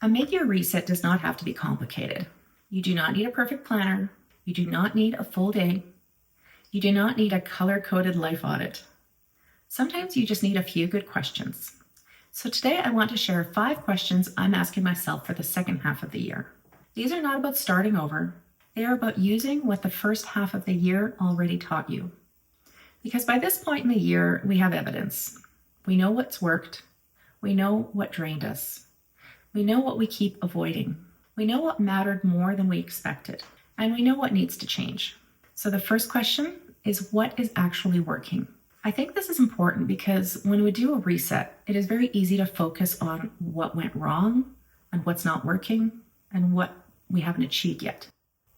A mid-year reset does not have to be complicated. You do not need a perfect planner. You do not need a full day. You do not need a color-coded life audit. Sometimes you just need a few good questions. So today I want to share 5 questions I'm asking myself for the second half of the year. These are not about starting over. They are about using what the first half of the year already taught you. Because by this point in the year, we have evidence. We know what's worked. We know what drained us. We know what we keep avoiding. We know what mattered more than we expected. And we know what needs to change. So the first question is, what is actually working? I think this is important because when we do a reset, it is very easy to focus on what went wrong and what's not working and what we haven't achieved yet.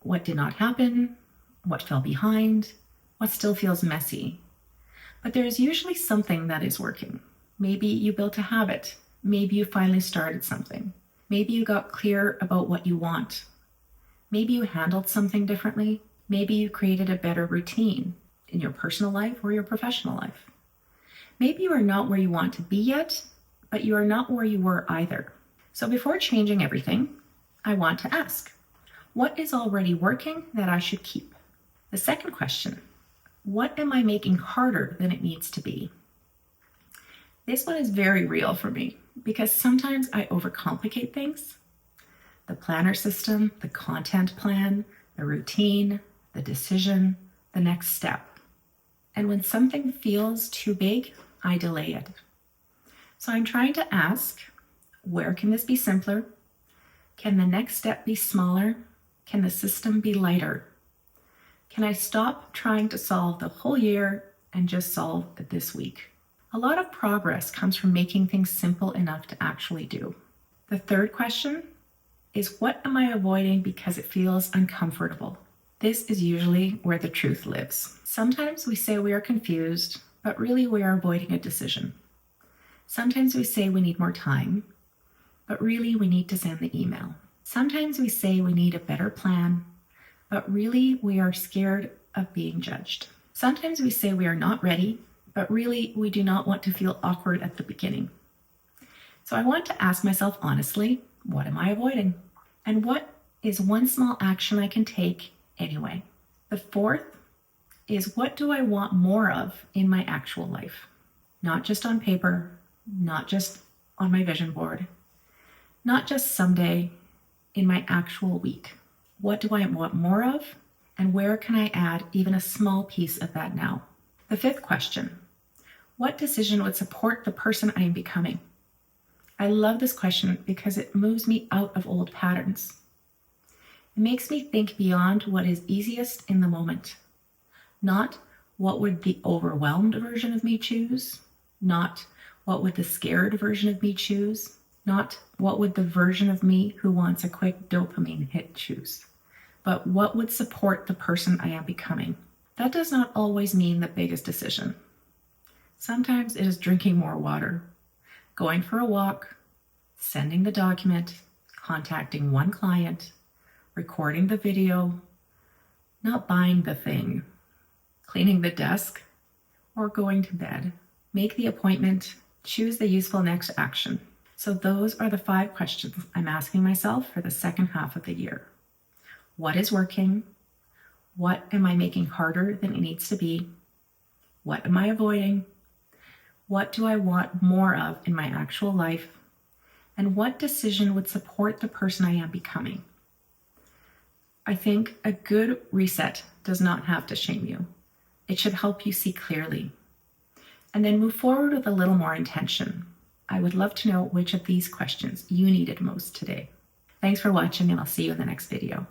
What did not happen, what fell behind, what still feels messy. But there is usually something that is working. Maybe you built a habit. Maybe you finally started something. Maybe you got clear about what you want. Maybe you handled something differently. Maybe you created a better routine in your personal life or your professional life. Maybe you are not where you want to be yet, but you are not where you were either. So before changing everything, I want to ask, what is already working that I should keep? The second question, what am I making harder than it needs to be? This one is very real for me because sometimes I overcomplicate things. The planner system, the content plan, the routine, the decision, the next step. And when something feels too big, I delay it. So I'm trying to ask, where can this be simpler? Can the next step be smaller? Can the system be lighter? Can I stop trying to solve the whole year and just solve this week? A lot of progress comes from making things simple enough to actually do. The third question is, what am I avoiding because it feels uncomfortable? This is usually where the truth lives. Sometimes we say we are confused, but really we are avoiding a decision. Sometimes we say we need more time, but really we need to send the email. Sometimes we say we need a better plan, but really we are scared of being judged. Sometimes we say we are not ready, but really we do not want to feel awkward at the beginning. So I want to ask myself honestly, what am I avoiding? And what is one small action I can take anyway? The fourth is, what do I want more of in my actual life? Not just on paper, not just on my vision board, not just someday, in my actual week. What do I want more of? And where can I add even a small piece of that now? The fifth question, what decision would support the person I am becoming? I love this question because it moves me out of old patterns. It makes me think beyond what is easiest in the moment. Not what would the overwhelmed version of me choose, not what would the scared version of me choose, not what would the version of me who wants a quick dopamine hit choose, but what would support the person I am becoming. That does not always mean the biggest decision. Sometimes it is drinking more water, going for a walk, sending the document, contacting one client, recording the video, not buying the thing, cleaning the desk, or going to bed. Make the appointment, choose the useful next action. So those are the 5 questions I'm asking myself for the second half of the year. What is working? What am I making harder than it needs to be? What am I avoiding? What do I want more of in my actual life? And what decision would support the person I am becoming? I think a good reset does not have to shame you. It should help you see clearly. And then move forward with a little more intention. I would love to know which of these questions you needed most today. Thanks for watching, and I'll see you in the next video.